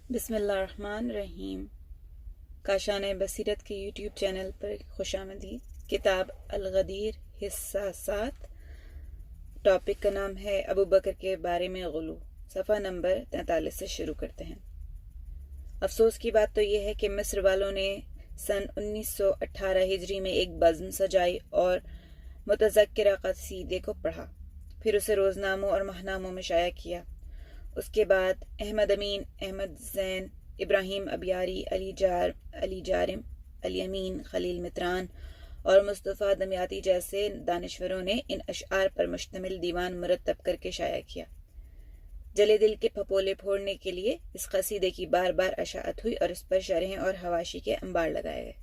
بسم اللہ الرحمن الرحیم۔ کاشان بصیرت کے یوٹیوب چینل پر خوش آمدید۔ کتاب الغدیر حصہ 7، ٹاپک کا نام ہے ابو بکر کے بارے میں غلو۔ صفحہ نمبر 43 سے شروع کرتے ہیں۔ افسوس کی بات تو یہ ہے کہ مصر والوں نے سن 1918 ہجری میں ایک بزم سجائی اور متذکرہ قصیدے کو پڑھا، پھر اسے روزناموں اور ماہناموں میں شائع کیا۔ اس کے بعد احمد امین، احمد زین، ابراہیم ابیاری، علی جارم، علی امین، خلیل متران اور مصطفیٰ دمیاطی جیسے دانشوروں نے ان اشعار پر مشتمل دیوان مرتب کر کے شائع کیا۔ جلے دل کے پھپولے پھوڑنے کے لیے اس قصیدے کی بار بار اشاعت ہوئی اور اس پر شرحیں اور حواشی کے انبار لگائے گئے۔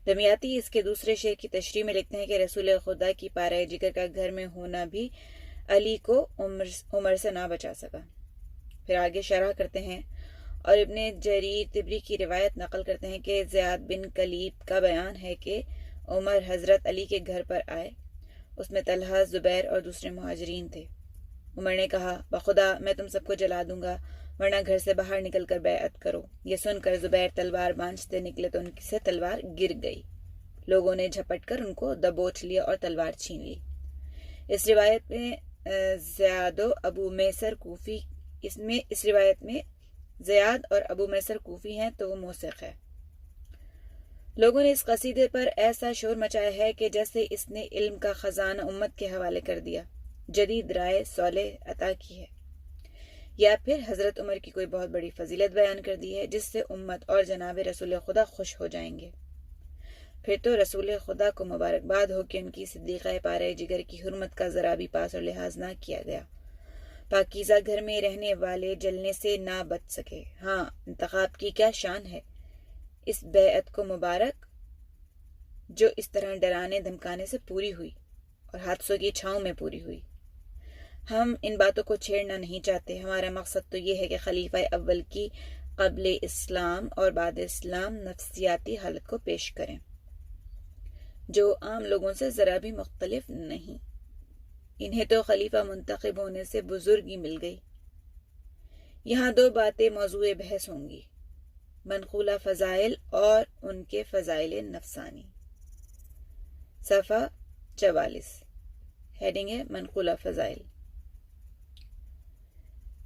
دمیاطی اس کے دوسرے شعر کی تشریح میں لکھتے ہیں کہ رسول خدا کی پارہ جگر کا گھر میں ہونا بھی علی کو عمر سے نہ بچا سکا۔ پھر آگے شرح کرتے ہیں اور ابن جریر طبری کی روایت نقل کرتے ہیں کہ زیاد بن کلیب کا بیان ہے کہ عمر حضرت علی کے گھر پر آئے۔ اس میں طلحہ، زبیر اور دوسرے مہاجرین تھے۔ عمر نے کہا، بخدا میں تم سب کو جلا دوں گا، ورنہ گھر سے باہر نکل کر بیعت کرو۔ یہ سن کر زبیر تلوار بانچتے نکلے تو ان سے تلوار گر گئی۔ لوگوں نے جھپٹ کر ان کو دبوچ لیا اور تلوار چھین لی۔ اس روایت میں زیاد اور ابو میسر کوفی ہیں تو وہ موثق ہے۔ لوگوں نے اس قصیدے پر ایسا شور مچایا ہے کہ جیسے اس نے علم کا خزانہ امت کے حوالے کر دیا، جدید رائے صالح عطا کی ہے، یا پھر حضرت عمر کی کوئی بہت بڑی فضیلت بیان کر دی ہے جس سے امت اور جناب رسول خدا خوش ہو جائیں گے۔ پھر تو رسول خدا کو مبارکباد ہو کہ ان کی صدیقہ پارہ جگر کی حرمت کا ذرا بھی پاس اور لحاظ نہ کیا گیا۔ پاکیزہ گھر میں رہنے والے جلنے سے نہ بچ سکے۔ ہاں، انتخاب کی کیا شان ہے اس بیعت کو مبارک جو اس طرح ڈرانے دھمکانے سے پوری ہوئی اور حادثوں کی چھاؤں میں پوری ہوئی۔ ہم ان باتوں کو چھیڑنا نہیں چاہتے، ہمارا مقصد تو یہ ہے کہ خلیفہ اول کی قبل اسلام اور بعد اسلام نفسیاتی حالت کو پیش کریں جو عام لوگوں سے ذرا بھی مختلف نہیں۔ انہیں تو خلیفہ منتخب ہونے سے بزرگی مل گئی۔ یہاں دو باتیں موضوع بحث ہوں گی، منقولہ فضائل اور ان کے فضائل نفسانی۔ صفحہ 44، ہیڈنگ ہے منقولہ فضائل۔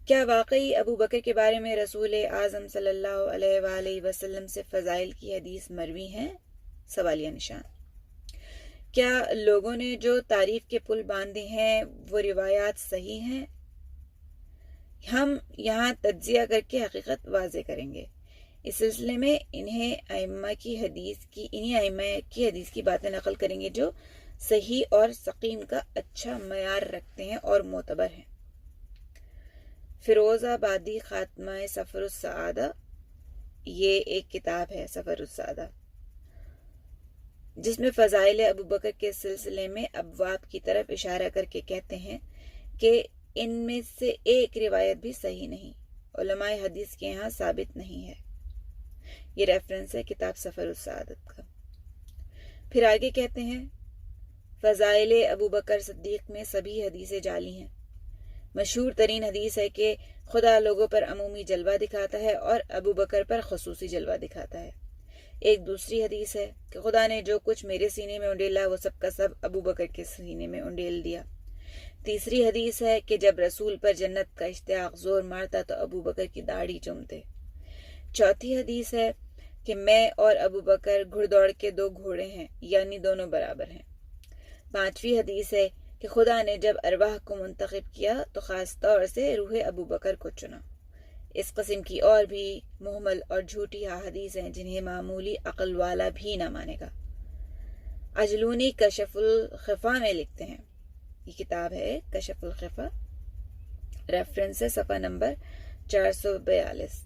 کیا واقعی ابو بکر کے بارے میں رسول اعظم صلی اللہ علیہ وآلہ وسلم سے فضائل کی حدیث مروی ہیں؟ سوالیہ نشان۔ کیا لوگوں نے جو تعریف کے پل باندھے ہیں وہ روایات صحیح ہیں؟ ہم یہاں تجزیہ کر کے حقیقت واضح کریں گے۔ اس سلسلے میں انہی ائمہ کی حدیث کی باتیں نقل کریں گے جو صحیح اور سقیم کا اچھا معیار رکھتے ہیں اور معتبر ہیں۔ فیروز آبادی خاتمہ سفر السعادہ، یہ ایک کتاب ہے سفر السعادہ، جس میں فضائل ابو بکر کے سلسلے میں ابواب کی طرف اشارہ کر کے کہتے ہیں کہ ان میں سے ایک روایت بھی صحیح نہیں، علماء حدیث کے یہاں ثابت نہیں ہے۔ یہ ریفرنس ہے کتاب سفر السعادت کا۔ پھر آگے کہتے ہیں، فضائل ابو بکر صدیق میں سبھی حدیثیں جعلی ہیں۔ مشہور ترین حدیث ہے کہ خدا لوگوں پر عمومی جلوہ دکھاتا ہے اور ابو بکر پر خصوصی جلوہ دکھاتا ہے۔ ایک دوسری حدیث ہے کہ خدا نے جو کچھ میرے سینے میں انڈیلا وہ سب کا سب ابو بکر کے سینے میں انڈیل دیا۔ تیسری حدیث ہے کہ جب رسول پر جنت کا اشتیاق زور مارتا تو ابو بکر کی داڑھی چومتے۔ چوتھی حدیث ہے کہ میں اور ابو بکر گھڑ دوڑ کے دو گھوڑے ہیں، یعنی دونوں برابر ہیں۔ پانچویں حدیث ہے کہ خدا نے جب ارواح کو منتخب کیا تو خاص طور سے روح ابو بکر کو چنا۔ اس قسم کی اور بھی محمل اور جھوٹی احادیث ہیں جنہیں معمولی عقل والا بھی نہ مانے گا۔ عجلونی کشف الخفا میں لکھتے ہیں، یہ کتاب ہے کشف الخفا، ریفرنس ہے صفحہ نمبر 442،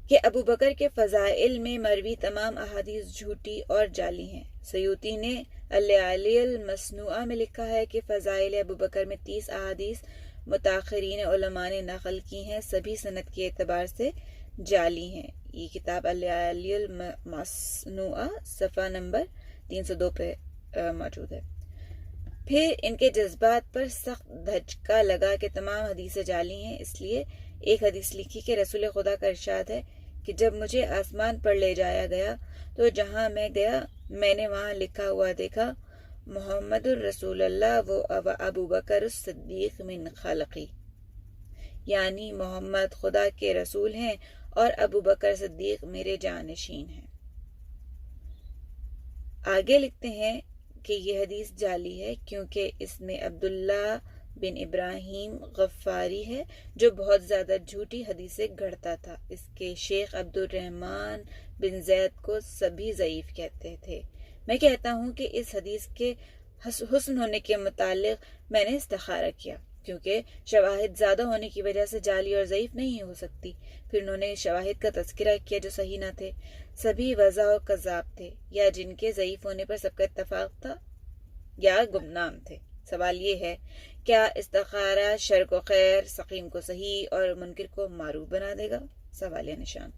کہ ابو بکر کے فضائل میں مروی تمام احادیث جھوٹی اور جعلی ہیں۔ سیوطی نے اللآلی المصنوعہ میں لکھا ہے کہ فضائل ابو بکر میں 30 احادیث متاخرین علماء نے نقل کی ہیں، سبھی سند کے اعتبار سے جعلی ہیں۔ یہ کتاب اللآلی المصنوعہ صفحہ نمبر 302 پہ موجود ہے۔ پھر ان کے جذبات پر سخت دھچکا لگا کہ تمام حدیثیں جعلی ہیں، اس لیے ایک حدیث لکھی کہ رسول خدا کا ارشاد ہے کہ جب مجھے آسمان پر لے جایا گیا تو جہاں میں گیا میں نے وہاں لکھا ہوا دیکھا محمد الرسول اللہ و ابو بکر الصدیق من خلقی، یعنی محمد خدا کے رسول ہیں اور ابو بکر صدیق میرے جانشین ہیں۔ آگے لکھتے ہیں کہ یہ حدیث جعلی ہے کیونکہ اس میں عبداللہ بن ابراہیم غفاری ہے جو بہت زیادہ جھوٹی حدیثیں گھڑتا تھا۔ اس کے شیخ عبد الرحمن بن زید کو سبھی ضعیف کہتے تھے۔ میں کہتا ہوں کہ اس حدیث کے حسن ہونے کے متعلق میں نے استخارہ کیا کیونکہ شواہد زیادہ ہونے کی وجہ سے جعلی اور ضعیف نہیں ہو سکتی۔ پھر انہوں نے شواہد کا تذکرہ کیا جو صحیح نہ تھے، سبھی وضع و کذاب تھے، یا جن کے ضعیف ہونے پر سب کا اتفاق تھا یا گمنام تھے۔ سوال یہ ہے کیا استخارہ شر کو خیر، سقیم کو صحیح اور منکر کو معروف بنا دے گا؟ سوالیہ نشان۔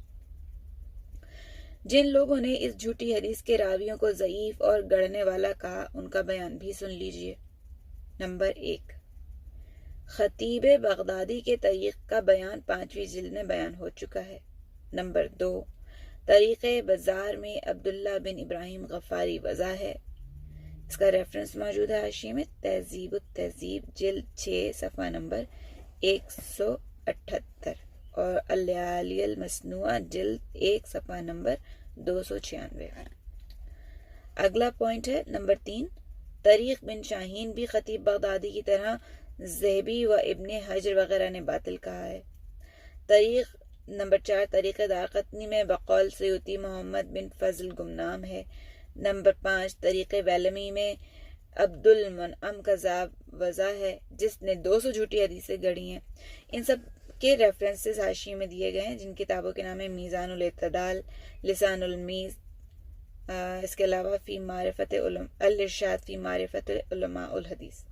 جن لوگوں نے اس جھوٹی حدیث کے راویوں کو ضعیف اور گڑھنے والا کہا ان کا بیان بھی سن لیجئے۔ نمبر 1، خطیب بغدادی کے طریق کا بیان 5ویں جلد میں بیان ہو چکا ہے۔ نمبر 2، طریق بزار میں عبداللہ بن ابراہیم غفاری وضع ہے، اس کا ریفرنس موجود ہے حاشیے میں، تہذیب التہذیب جلد 6 صفحہ نمبر 178 اور اللیالی المصنوعہ جلد 1 صفحہ نمبر 296۔ اگلا پوائنٹ ہے نمبر 3، طریق بن شاہین بھی خطیب بغدادی کی طرح ذہبی و ابن حجر وغیرہ نے باطل کہا ہے۔ طریق نمبر 4، طریق دارقطنی میں بقول سیوطی محمد بن فضل گمنام ہے۔ نمبر 5، طریق ویلمی میں عبد المنعم کذاب وضع ہے جس نے 200 جھوٹی حدیثیں گڑھی ہیں۔ ان سب کے ریفرنسز حاشیے میں دیے گئے ہیں جن کتابوں کے نام ہیں میزان الاعتدال، لسان المیز، اس کے علاوہ فی معرفت الارشاد فی معرفت علماء الحدیث۔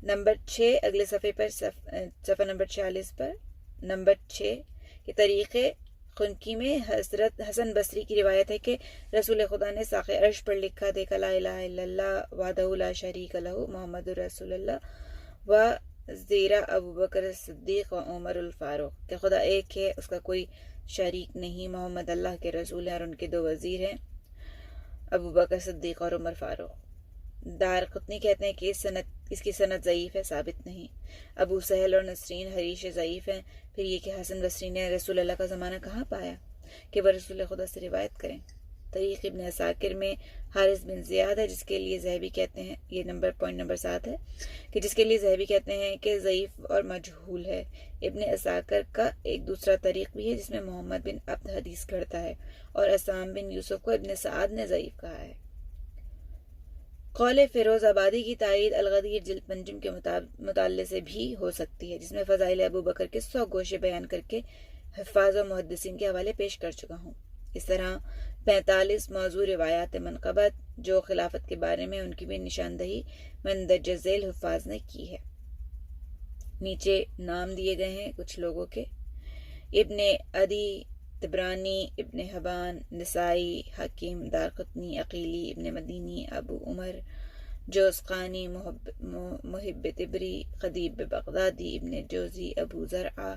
نمبر 6، اگلے صفحے پر صفحہ نمبر 46 پر نمبر 6 کہ طریق خنکی میں حضرت حسن بصری کی روایت ہے کہ رسول خدا نے ساق عرش پر لکھا دیکھا لا الہ الا اللہ وحدہ لا شریک لہ محمد رسول اللہ و زیرہ ابو بکر صدیق و عمر الفاروق، کہ خدا ایک ہے، اس کا کوئی شریک نہیں، محمد اللہ کے رسول ہیں اور ان کے 2 وزیر ہیں، ابو بکر صدیق اور عمر فاروق۔ دارقطنی کہتے ہیں کہ اس کی سند ضعیف ہے، ثابت نہیں۔ ابو سہل اور نسرین حریش ضعیف ہیں۔ پھر یہ کہ حسن بصری نے رسول اللہ کا زمانہ کہاں پایا کہ وہ رسول خدا سے روایت کریں۔ طریق ابن عساکر میں حارث بن زیاد ہے جس کے لیے ذہبی کہتے ہیں، یہ پوائنٹ نمبر 7 ہے کہ جس کے لیے ذہبی کہتے ہیں کہ ضعیف اور مجہول ہے۔ ابن عساکر کا ایک دوسرا طریق بھی ہے جس میں محمد بن عبد حدیث گھڑتا ہے اور اسام بن یوسف کو ابن سعد نے ضعیف کہا ہے۔ قول فیروز آبادی کی تائید الغدیر جلد 5 کے مطالعے سے بھی ہو سکتی ہے جس میں فضائل ابو بکر کے 100 گوشے بیان کر کے حفاظ و محدثین کے حوالے پیش کر چکا ہوں۔ اس طرح 45 موضوع روایات منقبت جو خلافت کے بارے میں ان کی بھی نشاندہی مندرجہ ذیل حفاظ نے کی ہے۔ نیچے نام دیے گئے ہیں کچھ لوگوں کے: ابن عدی، طبرانی، ابن حبان، نسائی، حکیم، دارقطنی، عقیلی، ابن مدینی، ابو عمر، جوزقانی، محب طبری، خطیب بغدادی، ابن جوزی، ابو زرعہ،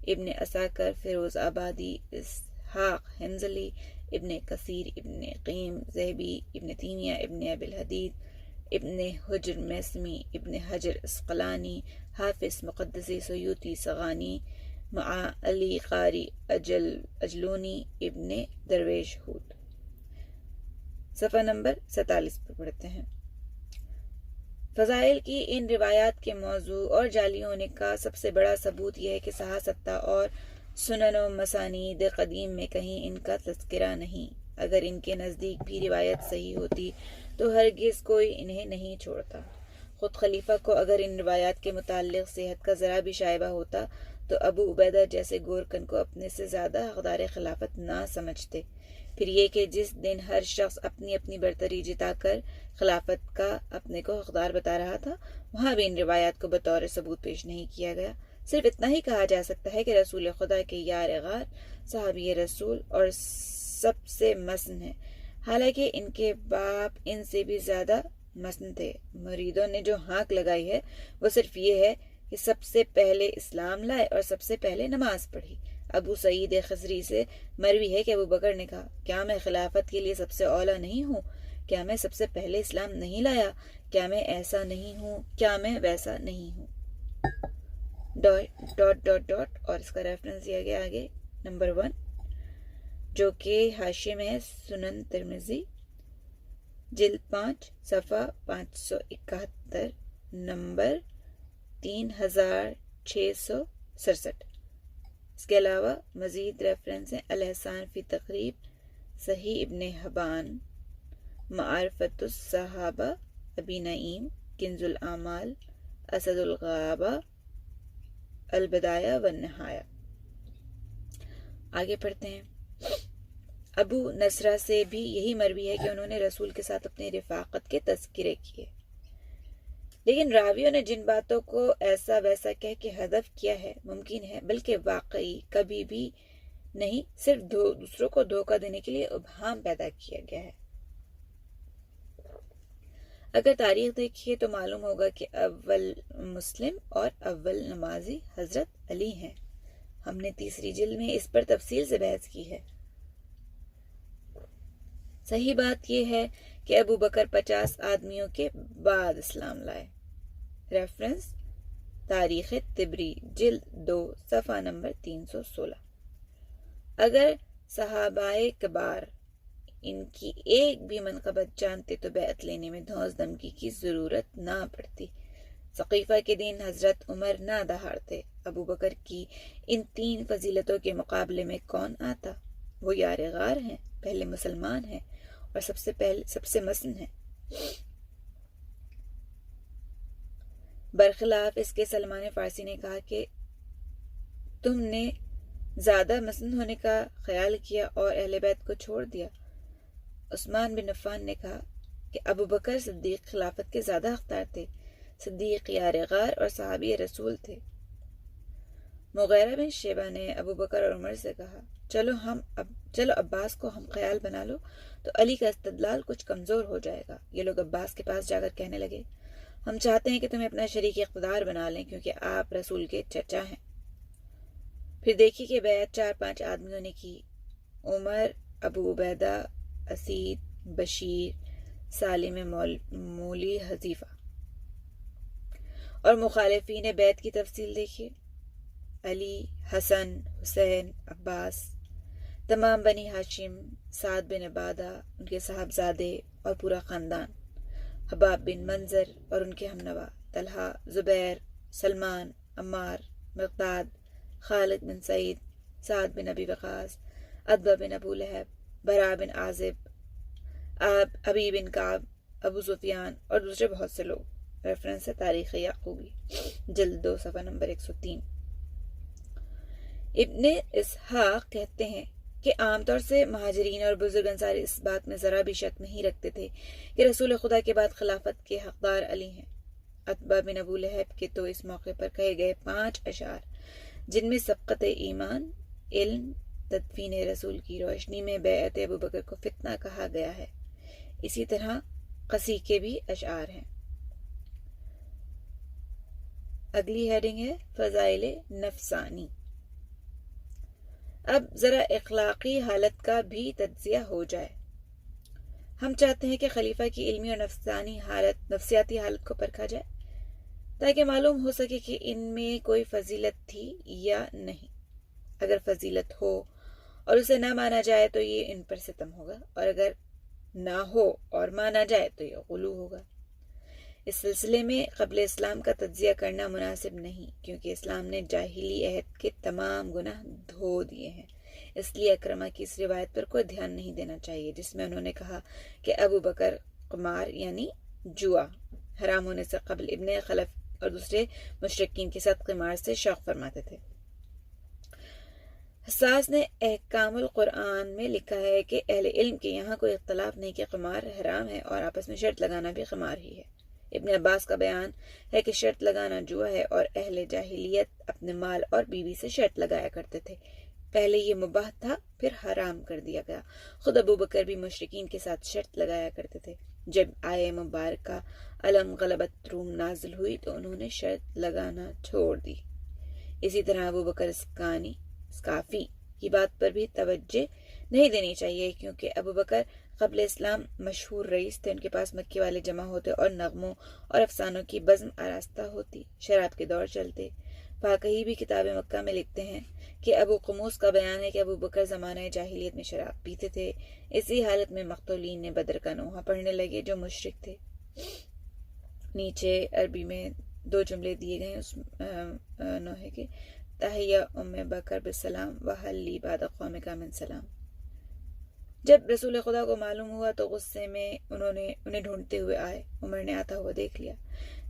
ابن عساکر، فیروز آبادی، اسحاق حنظلی، ابن کثیر، ابن قیم، ذہبی، ابن تیمیہ، ابن ابی الحدید، ابن حجر میثمی، ابن حجر اسقلانی، حافظ مقدسی، سیوطی، سغانی، مع علی قاری اجلونی، ابن درویش ہود۔ صفحہ نمبر 47 پر پڑھتے ہیں۔ فضائل کی ان روایات کے موضوع اور جعلی ہونے کا سب سے بڑا ثبوت یہ ہے کہ صحاح ستہ اور سنن و مسانید قدیم میں کہیں ان کا تذکرہ نہیں۔ اگر ان کے نزدیک بھی روایت صحیح ہوتی تو ہرگز کوئی انہیں نہیں چھوڑتا۔ خود خلیفہ کو اگر ان روایات کے متعلق صحت کا ذرا بھی شائبہ ہوتا تو ابو عبیدہ جیسے گورکن کو اپنے سے زیادہ حقدار خلافت نہ سمجھتے۔ پھر یہ کہ جس دن ہر شخص اپنی اپنی برتری جتا کر خلافت کا اپنے کو حقدار بتا رہا تھا، وہاں بھی ان روایات کو بطور ثبوت پیش نہیں کیا گیا۔ صرف اتنا ہی کہا جا سکتا ہے کہ رسول خدا کے یار غار، صحابی رسول اور سب سے مسن ہے، حالانکہ ان کے باپ ان سے بھی زیادہ مسن تھے۔ مریدوں نے جو ہانک لگائی ہے وہ صرف یہ ہے کہ سب سے پہلے اسلام لائے اور سب سے پہلے نماز پڑھی۔ ابو سعید خضری سے مروی ہے کہ ابو بکر نے کہا، کیا میں خلافت کے لیے سب سے اولیٰ نہیں ہوں؟ کیا میں سب سے پہلے اسلام نہیں لایا؟ کیا میں ایسا نہیں ہوں؟ کیا میں ویسا نہیں ہوں؟ ڈاٹ ڈاٹ ڈاٹ، اور اس کا ریفرنس دیا گیا آگے نمبر 1، جو کہ حاشیے میں ہے سنن ترمذی جلد 5 صفحہ 571 نمبر 3667۔ اس کے علاوہ مزید ریفرنس ہیں الاحسان فی تقریب صحیح ابن حبان، معرفت الصحابہ ابی نعیم، کنز الاعمال اسد الغابہ، البدایہ والنہایہ۔ آگے پڑھتے ہیں۔ ابو نصرہ سے بھی یہی مروی ہے کہ انہوں نے رسول کے ساتھ اپنی رفاقت کے تذکرے کیے، لیکن راویوں نے جن باتوں کو ایسا ویسا کہہ کے حذف کیا ہے ممکن ہے بلکہ واقعی کبھی بھی نہیں، صرف دوسروں کو دھوکہ دینے کے لیے ابہام پیدا کیا گیا ہے۔ اگر تاریخ دیکھیے تو معلوم ہوگا کہ اول مسلم اور اول نمازی حضرت علی ہیں۔ ہم نے تیسری جلد میں اس پر تفصیل سے بحث کی ہے۔ صحیح بات یہ ہے کہ ابو بکر 50 آدمیوں کے بعد اسلام لائے۔ ریفرنس تاریخ طبری جلد 2 صفحہ نمبر 316۔ اگر صحابہ کبار ان کی ایک بھی منقبت جانتے تو بیعت لینے میں دھوس دھمکی کی ضرورت نہ پڑتی۔ ثقیفہ کے دن حضرت عمر نہ دہاڑتے۔ ابو بکر کی ان 3 فضیلتوں کے مقابلے میں کون آتا؟ وہ یار غار ہیں، پہلے مسلمان ہیں اور سب سے مسن ہیں۔ برخلاف اس کے سلمان فارسی نے کہا کہ تم نے زیادہ مسن ہونے کا خیال کیا اور اہل بیت کو چھوڑ دیا۔ عثمان بن عفان نے کہا کہ ابو بکر صدیق خلافت کے زیادہ حقدار تھے۔ صدیق یار غار اور صحابی رسول تھے۔ مغیرہ بن شیبہ نے ابو بکر اور عمر سے کہا، چلو عباس کو ہم خیال بنا لو تو علی کا استدلال کچھ کمزور ہو جائے گا۔ یہ لوگ عباس کے پاس جا کر کہنے لگے، ہم چاہتے ہیں کہ تمہیں اپنا شریک اقتدار بنا لیں کیونکہ آپ رسول کے چچا ہیں۔ پھر دیکھی کہ بیعت 4-5 آدمیوں نے کی، عمر، ابو عبیدہ، اسید، بشیر، سالم مولی حذیفہ۔ اور مخالفین بیعت کی تفصیل دیکھیے، علی، حسن، حسین، عباس، تمام بنی ہاشم، سعد بن عبادہ، ان کے صاحبزادے اور پورا خاندان، حباب بن منظر اور ان کے ہمنوا، طلحہ، زبیر، سلمان، عمار، مقداد، خالد بن سعید، سعد بن ابی وقاص، عتبہ بن ابو لہب، برا بن عازب، ابی بن کعب، ابو سفیان اور دوسرے بہت سے لوگ۔ ریفرنس ہے تاریخ یعقوبی جلد 2 صفحہ نمبر 103۔ ابن اسحاق کہتے ہیں کہ عام طور سے مہاجرین اور بزرگ انصار اس بات میں ذرا بھی شک نہیں رکھتے تھے کہ رسول خدا کے بعد خلافت کے حقدار علی ہیں۔ عتبہ بن ابو لہب کے تو اس موقع پر کہے گئے 5 اشعار جن میں سبقت ایمان، علم، تدفین رسول کی روشنی میں بیعت ابو بکر کو فتنہ کہا گیا ہے، اسی طرح قصی کے بھی اشعار ہیں۔ اگلی ہیڈنگ ہے فضائل نفسانی۔ اب ذرا اخلاقی حالت کا بھی تجزیہ ہو جائے۔ ہم چاہتے ہیں کہ خلیفہ کی علمی اور نفسیاتی حالت کو پرکھا جائے تاکہ معلوم ہو سکے کہ ان میں کوئی فضیلت تھی یا نہیں۔ اگر فضیلت ہو اور اسے نہ مانا جائے تو یہ ان پر ستم ہوگا، اور اگر نہ ہو اور مانا جائے تو یہ غلو ہوگا۔ اس سلسلے میں قبل اسلام کا تجزیہ کرنا مناسب نہیں، کیونکہ اسلام نے جاہلی عہد کے تمام گناہ دھو دیے ہیں۔ اس لیے اکرمہ کی اس روایت پر کوئی دھیان نہیں دینا چاہیے جس میں انہوں نے کہا کہ ابو بکر قمار یعنی جوا حرام ہونے سے قبل ابن خلف اور دوسرے مشرکین کے ساتھ قمار سے شوق فرماتے تھے۔ حساس نے احکام القرآن میں لکھا ہے کہ اہل علم کے یہاں کوئی اختلاف نہیں کہ قمار حرام ہے اور آپس میں شرط لگانا بھی قمار ہی ہے۔ ابن عباس کا بیان ہے کہ شرط لگانا جوا ہے اور اہل جاہلیت اپنے مال اور بیوی سے شرط لگایا کرتے تھے۔ پہلے یہ مباح تھا، پھر حرام کر دیا گیا۔ خود ابو بکر بھی مشرکین کے ساتھ شرط لگایا کرتے تھے۔ جب آیہ مبارکہ الم غلبت روم نازل ہوئی تو انہوں نے شرط لگانا چھوڑ دی۔ اسی طرح ابو بکر اسکافی کی بات پر بھی توجہ نہیں دینی چاہیے، کیونکہ ابو بکر قبل اسلام مشہور رئیس تھے۔ ان کے پاس مکے والے جمع ہوتے اور نغموں اور افسانوں کی بزم آراستہ ہوتی، شراب کے دور چلتے۔ فاقہی بھی کتاب مکہ میں لکھتے ہیں کہ ابو قموس کا بیان ہے کہ ابو بکر زمانہ جاہلیت میں شراب پیتے تھے۔ اسی حالت میں مقتولین نے بدر کا نوحہ پڑھنے لگے جو مشرک تھے۔ نیچے عربی میں 2 جملے دیے گئے اس نوحے کے، تحیہ ام بکر بالسلام وحل لی بعد قومک من سلام۔ جب رسول خدا کو معلوم ہوا تو غصے میں انہیں ڈھونڈتے ہوئے آئے۔ عمر نے آتا ہوا دیکھ لیا۔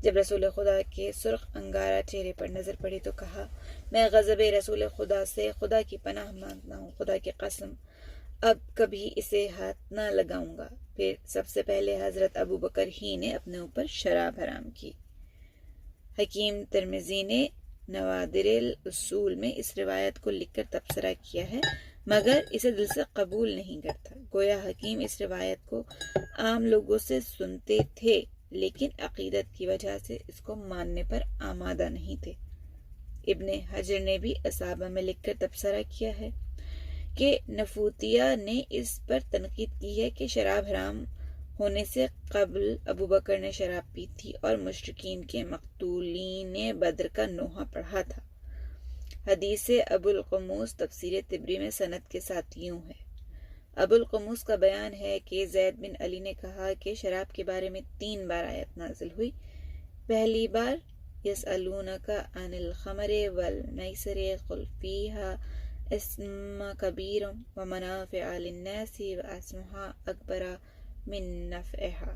جب رسول خدا کے سرخ انگارہ چہرے پر نظر پڑی تو کہا، میں غضب رسول خدا سے خدا کی پناہ مانگتا ہوں، خدا کی قسم اب کبھی اسے ہاتھ نہ لگاؤں گا۔ پھر سب سے پہلے حضرت ابو بکر ہی نے اپنے اوپر شراب حرام کی۔ حکیم ترمذی نے نوادر الاصول میں اس روایت کو لکھ کر تبصرہ کیا ہے، مگر اسے دل سے قبول نہیں کرتا۔ گویا حکیم اس روایت کو عام لوگوں سے سنتے تھے لیکن عقیدت کی وجہ سے اس کو ماننے پر آمادہ نہیں تھے۔ ابن حجر نے بھی اصابہ میں لکھ کر تبصرہ کیا ہے کہ نفوتیہ نے اس پر تنقید کی ہے کہ شراب حرام ہونے سے قبل ابو بکر نے شراب پی تھی اور مشرکین کے مقتولین بدر کا نوحہ پڑھا تھا۔ حدیث ابو القموس تفسیر طبری میں سند کے ساتھ یوں ہے۔ ابو القموس کا بیان ہے کہ زید بن علی نے کہا کہ شراب کے بارے میں 3 بار آیت نازل ہوئی۔ پہلی بار یسألونک عن الخمر والمیسر قل فیہا اسم کبیر ومنافع للناس واسمها اکبر من نفعها،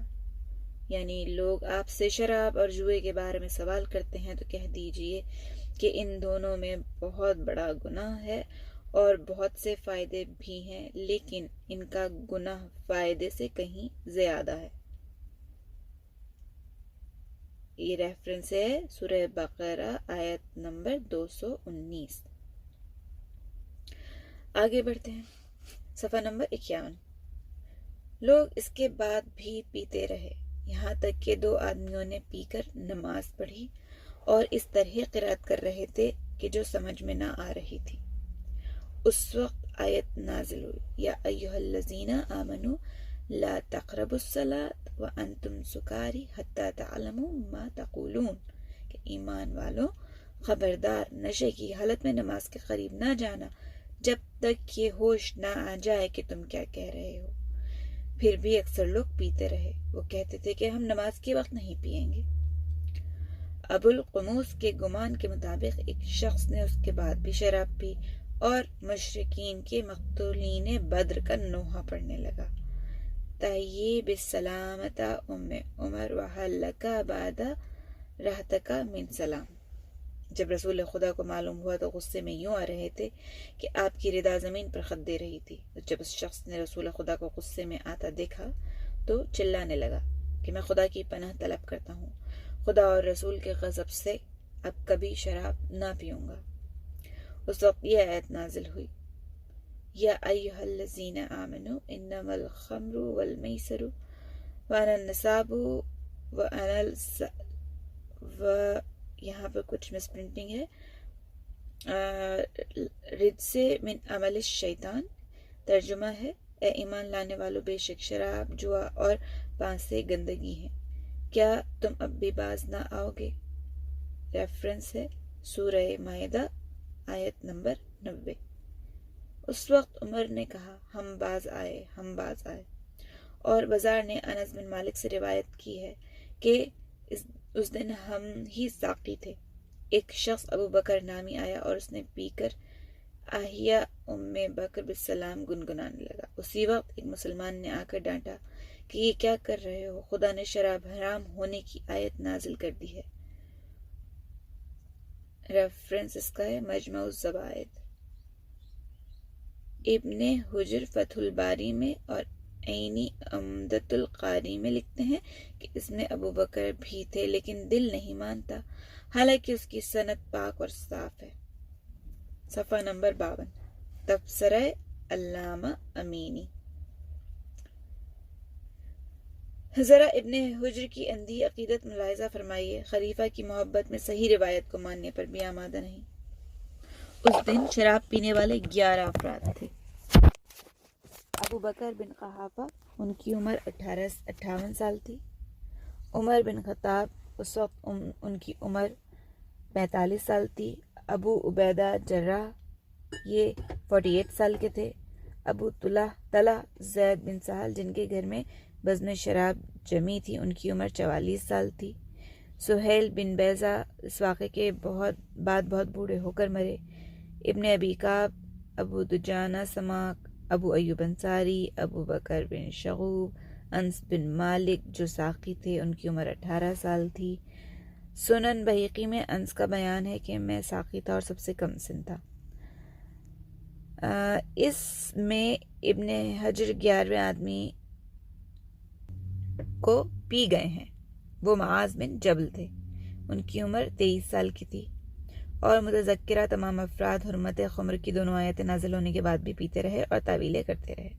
یعنی لوگ آپ سے شراب اور جوئے کے بارے میں سوال کرتے ہیں تو کہہ دیجئے کہ ان دونوں میں بہت بڑا گناہ ہے اور بہت سے فائدے بھی ہیں، لیکن ان کا گناہ فائدے سے کہیں زیادہ ہے۔ یہ ریفرنس ہے سورہ بقرہ آیت نمبر 219۔ آگے بڑھتے ہیں، صفحہ نمبر 51۔ لوگ اس کے بعد بھی پیتے رہے، یہاں تک کہ 2 آدمیوں نے پی کر نماز پڑھی اور اس طرح قرات کر رہے تھے کہ جو سمجھ میں نہ آ رہی تھی۔ اس وقت آیت نازل ہوئی، یا ایھا الذین آمنوا لا تقربوا الصلاۃ وانتم سکاری حتی تعلموا ما تقولون، کہ ایمان والو خبردار نشے کی حالت میں نماز کے قریب نہ جانا جب تک یہ ہوش نہ آ جائے کہ تم کیا کہہ رہے ہو۔ پھر بھی اکثر لوگ پیتے رہے، وہ کہتے تھے کہ ہم نماز کے وقت نہیں پیئیں گے۔ ابو القموس کے گمان کے مطابق ایک شخص نے اس کے بعد بھی شراب پی اور مشرکین کے مقتولین بدر کا نوحہ پڑھنے لگا۔ تحیی بالسلامۃ ام عمر وحلک بعد رحتک من سلام۔ جب رسول خدا کو معلوم ہوا تو غصے میں یوں آ رہے تھے کہ آپ کی ردا زمین پر خط دے رہی تھی۔ جب اس شخص نے رسول خدا کو غصے میں آتا دیکھا تو چلانے لگا کہ میں خدا کی پناہ طلب کرتا ہوں، خدا اور رسول کے غضب سے اب کبھی شراب نہ پیوں گا۔ اس وقت یہ آیت نازل ہوئی، یا ایھا الذین آمنوا انما الخمر والمیسر وانا النصاب یہاں پر کچھ مس پرنٹنگ ہے، رجس من عمل الشیطان، ترجمہ ہے اے ایمان لانے والوں بے شک شراب، جوا اور پانسے گندگی ہیں، کیا تم اب بھی باز نہ آؤ گے؟ ریفرنس ہے سورہ مائدہ آیت نمبر 90۔ اس وقت عمر نے کہا، ہم باز آئے، ہم باز آئے۔ اور بزار نے انس بن مالک سے روایت کی ہے کہ اس دن ہم ہی ساقی تھے، ایک شخص ابو بکر نامی آیا اور اس نے پی کر آہیہ ام بکر بالسلام گنگنانے لگا۔ اسی وقت ایک مسلمان نے آ کر ڈانٹا کہ یہ کیا کر رہے ہو، خدا نے شراب حرام ہونے کی آیت نازل کر دی ہے۔ ریفرنس اس کا ہے مجمع الزوائد۔ ابن حجر فتح الباری میں اور عینی عمدۃ القاری میں لکھتے ہیں کہ اس میں ابو بکر بھی تھے لیکن دل نہیں مانتا، حالانکہ اس کی سند پاک اور صاف ہے۔ صفحہ نمبر 52، تبصرہ علامہ امینی۔ ذرا ابن حجر کی اندھی عقیدت ملاحظہ فرمائیے، خلیفہ کی محبت میں صحیح روایت کو ماننے پر بھی آمادہ نہیں۔ اس دن شراب پینے والے 11 افراد تھے۔ ابو بکر بن قحافہ، ان کی عمر 58 سال تھی۔ عمر بن خطاب، اس وقت ان کی عمر 45 سال تھی۔ ابو عبیدہ جراح، یہ 48 سال کے تھے۔ ابو طلحہ زید بن سہل، جن کے گھر میں بزم شراب جمی تھی، ان کی عمر 44 سال تھی۔ سہیل بن بیضہ اس واقعے کے بعد بہت بوڑھے ہو کر مرے۔ ابن ابی کعب، ابو دجانہ سماک، ابو ایوب انصاری، ابو بکر بن شغوب، انس بن مالک جو ساقی تھے، ان کی عمر 18 سال تھی۔ سنن بہقی میں انس کا بیان ہے کہ میں ساقی تھا اور سب سے کم سن تھا۔ اس میں ابن حجر 11ویں آدمی کو پی گئے ہیں، وہ معاذ بن جبل تھے، ان کی عمر 23 سال کی تھی۔ اور متذکرہ تمام افراد حرمت خمر کی دونوں آیتیں نازل ہونے کے بعد بھی پیتے رہے اور تعویلیں کرتے رہے۔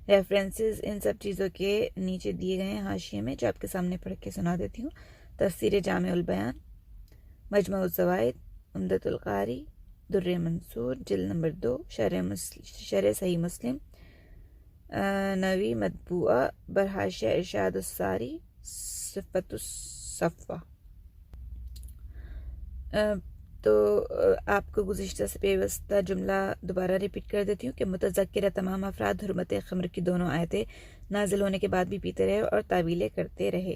ریفرنسز ان سب چیزوں کے نیچے دیے گئے ہیں حاشیے میں، جو آپ کے سامنے پڑھ کے سنا دیتی ہوں۔ تفسیر جامع البیان، مجمع الزوائد، عمدۃ القاری، در منصور، جلد نمبر 2، شرح صحیح مسلم، نوی مطبوعہ، برحاشیہ ارشاد الساری، صفت الصفوہ۔ تو آپ کو گزشتہ سے پیوستہ جملہ دوبارہ ریپیٹ کر دیتی ہوں کہ متذکرہ تمام افراد حرمت خمر کی دونوں آیتیں نازل ہونے کے بعد بھی پیتے رہے اور تعویلیں کرتے رہے۔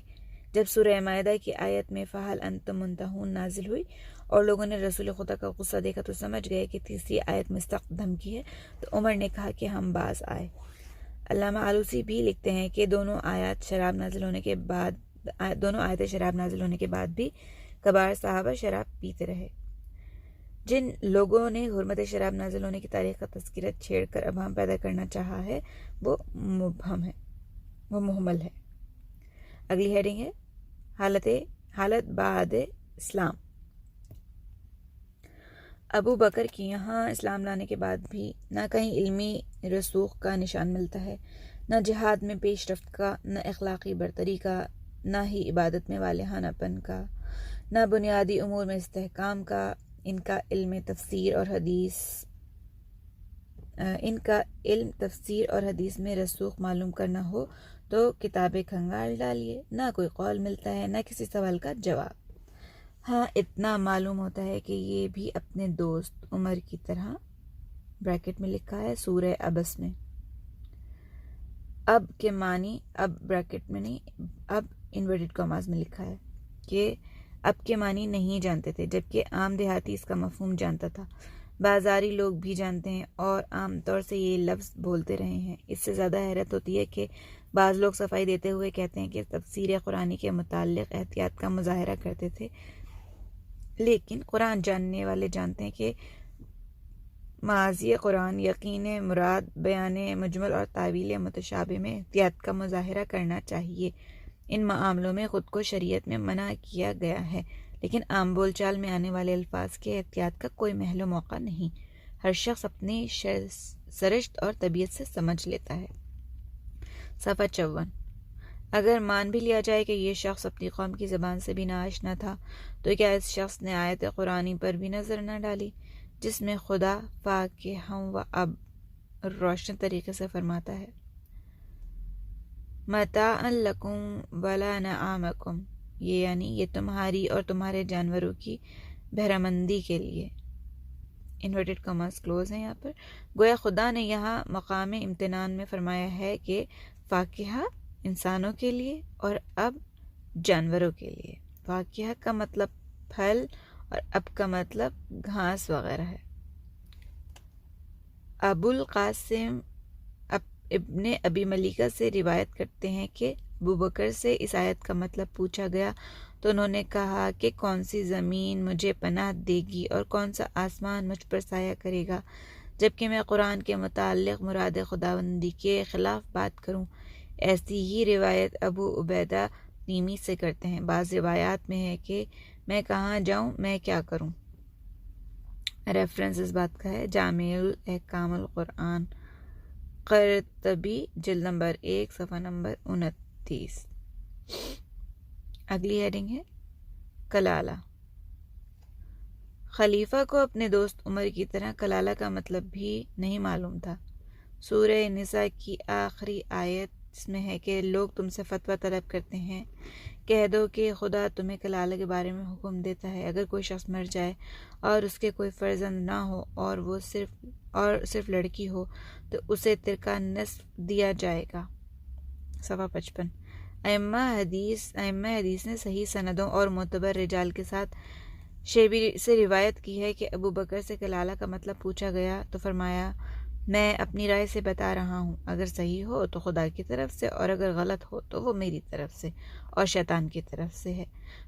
جب سورہ مائدہ کی آیت میں فہل انتم منتہون نازل ہوئی اور لوگوں نے رسول خدا کا غصہ دیکھا تو سمجھ گئے کہ تیسری آیت مستقل دھمکی ہے، تو عمر نے کہا کہ ہم باز آئے۔ علامہ آلوسی بھی لکھتے ہیں کہ دونوں آیتیں شراب نازل ہونے کے بعد بھی کبار صحابہ شراب پیتے رہے۔ جن لوگوں نے حرمت شراب نازل ہونے کی تاریخ کا تذکرہ چھیڑ کر ابہام پیدا کرنا چاہا ہے، وہ محمل ہے۔ اگلی ہیڈنگ ہے حالت بعد اسلام۔ ابو بکر کی یہاں اسلام لانے کے بعد بھی نہ کہیں علمی رسوخ کا نشان ملتا ہے، نہ جہاد میں پیش رفت کا، نہ اخلاقی برتری کا، نہ ہی عبادت میں والہانہ پن کا، نہ بنیادی امور میں استحکام کا۔ ان کا علم تفسیر اور حدیث میں رسوخ معلوم کرنا ہو تو کتابیں کھنگال ڈالیے، نہ کوئی قول ملتا ہے، نہ کسی سوال کا جواب۔ ہاں اتنا معلوم ہوتا ہے کہ یہ بھی اپنے دوست عمر کی طرح، بریکٹ میں لکھا ہے سورہ عبس میں، اب کے معنی، اب بریکٹ میں نہیں، اب انورٹڈ کاماز میں لکھا ہے کہ اب کے معنی نہیں جانتے تھے، جبکہ عام دیہاتی اس کا مفہوم جانتا تھا۔ بازاری لوگ بھی جانتے ہیں اور عام طور سے یہ لفظ بولتے رہے ہیں۔ اس سے زیادہ حیرت ہوتی ہے کہ بعض لوگ صفائی دیتے ہوئے کہتے ہیں کہ تفسیر قرآنی کے متعلق احتیاط کا مظاہرہ کرتے تھے، لیکن قرآن جاننے والے جانتے ہیں کہ معاذی قرآن یقین مراد، بیان مجمل اور تعویل متشابہ میں احتیاط کا مظاہرہ کرنا چاہیے۔ ان معاملوں میں خود کو شریعت میں منع کیا گیا ہے، لیکن عام بول چال میں آنے والے الفاظ کے احتیاط کا کوئی محل و موقع نہیں۔ ہر شخص اپنی سرشت اور طبیعت سے سمجھ لیتا ہے۔ صفحہ 54۔ اگر مان بھی لیا جائے کہ یہ شخص اپنی قوم کی زبان سے بھی ناآشنا تھا، تو کیا اس شخص نے آیت قرآنی پر بھی نظر نہ ڈالی، جس میں خدا فاکہۃ و اب روشن طریقے سے فرماتا ہے متاعا لکم ولانعامکم، یہ یعنی یہ تمہاری اور تمہارے جانوروں کی بہرمندی کے لیے، انورٹڈ کاماز کلوز ہیں یہاں پر۔ گویا خدا نے یہاں مقام امتنان میں فرمایا ہے کہ فاکہہ انسانوں کے لیے اور اب جانوروں کے لیے۔ فاکہہ کا مطلب پھل اور اب کا مطلب گھاس وغیرہ ہے۔ ابو القاسم ابن ابی ملیکہ سے روایت کرتے ہیں کہ ابو بکر سے اس آیت کا مطلب پوچھا گیا تو انہوں نے کہا کہ کون سی زمین مجھے پناہ دے گی اور کون سا آسمان مجھ پر سایہ کرے گا، جبکہ میں قرآن کے متعلق مراد خداوندی کے خلاف بات کروں۔ ایسی ہی روایت ابو عبیدہ تیمی سے کرتے ہیں۔ بعض روایات میں ہے کہ میں کہاں جاؤں، میں کیا کروں۔ ریفرنس اس بات کا ہے جامع الاحکام القرآن، قرطبی، جلد نمبر 1، صفحہ نمبر 29۔ اگلی ہیڈنگ ہے کلالہ۔ خلیفہ کو اپنے دوست عمر کی طرح کلالہ کا مطلب بھی نہیں معلوم تھا۔ سورہ نساء کی آخری آیت جس میں ہے کہ لوگ تم سے فتویٰ طلب کرتے ہیں، کہہ دو کہ خدا تمہیں کلالہ کے بارے میں حکم دیتا ہے، اگر کوئی شخص مر جائے اور اس کے کوئی فرزند نہ ہو اور وہ صرف لڑکی ہو تو اسے ترکہ نصف دیا جائے گا۔ صفحہ 55۔ ائمہ حدیث نے صحیح سندوں اور معتبر رجال کے ساتھ شیبی سے روایت کی ہے کہ ابو بکر سے کلالہ کا مطلب پوچھا گیا تو فرمایا میں اپنی رائے سے بتا رہا ہوں، اگر صحیح ہو تو خدا کی طرف سے اور اگر غلط ہو تو وہ میری طرف سے اور شیطان کی طرف سے ہے،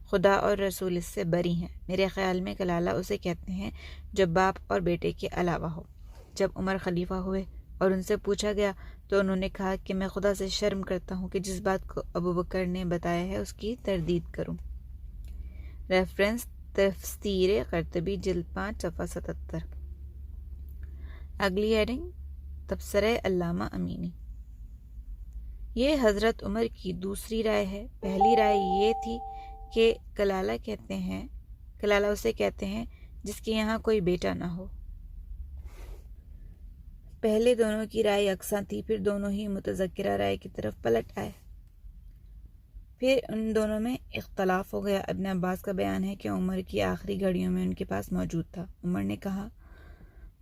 خدا اور رسول اس سے بری ہیں۔ میرے خیال میں کلالہ اسے کہتے ہیں جو باپ اور بیٹے کے علاوہ ہو۔ جب عمر خلیفہ ہوئے اور ان سے پوچھا گیا تو انہوں نے کہا کہ میں خدا سے شرم کرتا ہوں کہ جس بات کو ابو بکر نے بتایا ہے اس کی تردید کروں۔ ریفرنس تفسیر قرطبی جلد 5 صفحہ 77۔ اگلی ہیڈنگ تبصرہ علامہ امینی۔ یہ حضرت عمر کی دوسری رائے ہے۔ پہلی رائے یہ تھی کہ کلالہ اسے کہتے ہیں جس کے یہاں کوئی بیٹا نہ ہو۔ پہلے دونوں کی رائے یکساں تھی، پھر دونوں ہی متذکرہ رائے کی طرف پلٹ آئے، پھر ان دونوں میں اختلاف ہو گیا۔ ابن عباس کا بیان ہے کہ عمر کی آخری گھڑیوں میں ان کے پاس موجود تھا۔ عمر نے کہا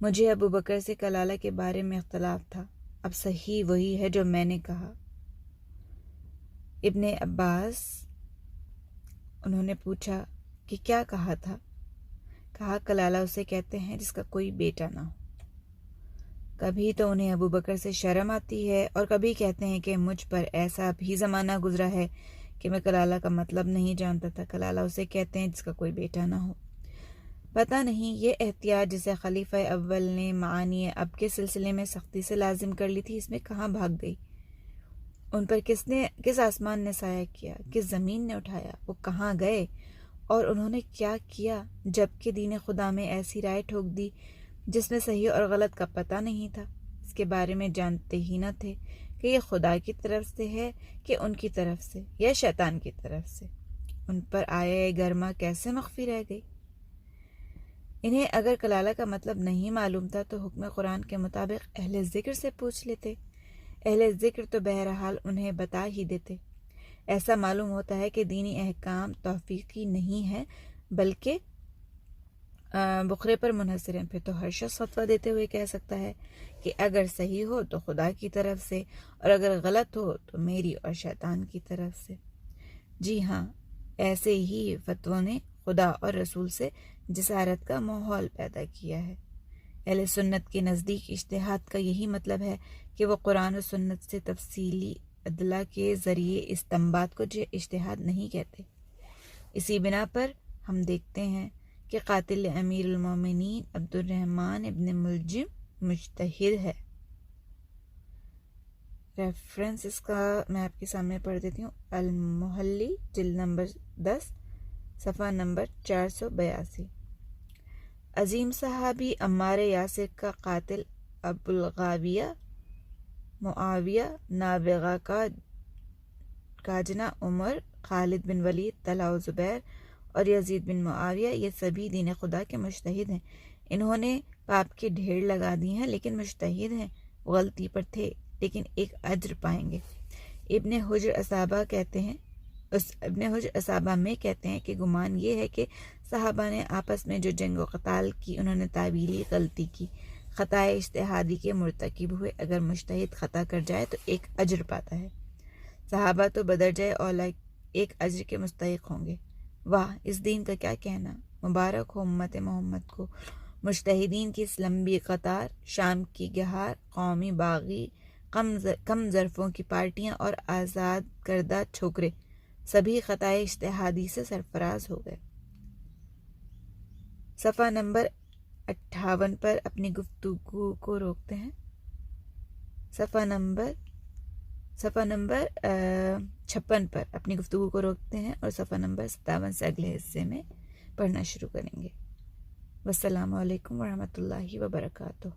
مجھے ابو بکر سے کلالہ کے بارے میں اختلاف تھا، اب صحیح وہی ہے جو میں نے کہا۔ ابن عباس انہوں نے پوچھا کہ کیا کہا تھا؟ کہا کلالہ اسے کہتے ہیں جس کا کوئی بیٹا نہ ہو۔ کبھی تو انہیں ابو بکر سے شرم آتی ہے اور کبھی کہتے ہیں کہ مجھ پر ایسا بھی زمانہ گزرا ہے کہ میں کلالہ کا مطلب نہیں جانتا تھا۔ کلالہ اسے کہتے ہیں جس کا کوئی بیٹا نہ ہو۔ پتہ نہیں یہ احتیاط جسے خلیفہ اول نے معانی اب کے سلسلے میں سختی سے لازم کر لی تھی، اس میں کہاں بھاگ گئی؟ ان پر کس آسمان نے سایہ کیا، کس زمین نے اٹھایا؟ وہ کہاں گئے اور انہوں نے کیا کیا جبکہ دین خدا میں ایسی رائے ٹھوک دی جس میں صحیح اور غلط کا پتہ نہیں تھا؟ اس کے بارے میں جانتے ہی نہ تھے کہ یہ خدا کی طرف سے ہے کہ ان کی طرف سے یا شیطان کی طرف سے۔ ان پر آیا گرما کیسے مخفی رہ گئی؟ انہیں اگر کلالہ کا مطلب نہیں معلوم تھا تو حکم قرآن کے مطابق اہل ذکر سے پوچھ لیتے۔ اہل ذکر تو بہرحال انہیں بتا ہی دیتے۔ ایسا معلوم ہوتا ہے کہ دینی احکام توفیقی نہیں ہے بلکہ بخرے پر منحصر ہیں۔ پھر تو ہر شخص فتویٰ دیتے ہوئے کہہ سکتا ہے کہ اگر صحیح ہو تو خدا کی طرف سے اور اگر غلط ہو تو میری اور شیطان کی طرف سے۔ جی ہاں، ایسے ہی فتووں نے خدا اور رسول سے جسارت کا ماحول پیدا کیا ہے۔ اہل سنت کے نزدیک اجتہاد کا یہی مطلب ہے کہ وہ قرآن و سنت سے تفصیلی ادلہ کے ذریعے استنباط کو اجتہاد نہیں کہتے۔ اسی بنا پر ہم دیکھتے ہیں کہ قاتل امیر المومنین عبد الرحمن ابن ملجم مجتہد ہے۔ ریفرنس اس کا میں آپ کے سامنے پڑھ دیتی ہوں۔ المحلی جلد نمبر 10 صفحہ نمبر 482۔ عظیم صحابی عمار یاسر کا قاتل ابوالغاویہ معاویہ نابغہ کا کاجنا عمر، خالد بن ولید، طلحہ و زبیر اور یزید بن معاویہ یہ سبھی دین خدا کے مجتہد ہیں۔ انہوں نے پاپ کے ڈھیر لگا دی ہیں لیکن مجتہد ہیں، غلطی پر تھے لیکن ایک اجر پائیں گے۔ ابن حجر اصابہ میں کہتے ہیں کہ گمان یہ ہے کہ صحابہ نے آپس میں جو جنگ و قتال کی انہوں نے تعبیری غلطی کی، خطائے اجتہادی کے مرتکب ہوئے۔ اگر مجتہد خطا کر جائے تو ایک اجر پاتا ہے، صحابہ تو بدرجہ اولا ایک اجر کے مستحق ہوں گے۔ واہ، اس دین کا کیا کہنا! مبارک ہو امت محمد کو، مجتہدین کی اس لمبی قطار، شام کی گہار، قومی باغی، کم ظرفوں کی پارٹیاں اور آزاد کردہ چھوکرے سبھی خطائے اجتہادی سے سرفراز ہو گئے۔ صفحہ نمبر 58 پر اپنی گفتگو کو روکتے ہیں۔ صفحہ نمبر 56 پر اپنی گفتگو کو روکتے ہیں اور صفحہ نمبر 57 سے اگلے حصے میں پڑھنا شروع کریں گے۔ والسلام علیکم ورحمۃ اللہ وبرکاتہ۔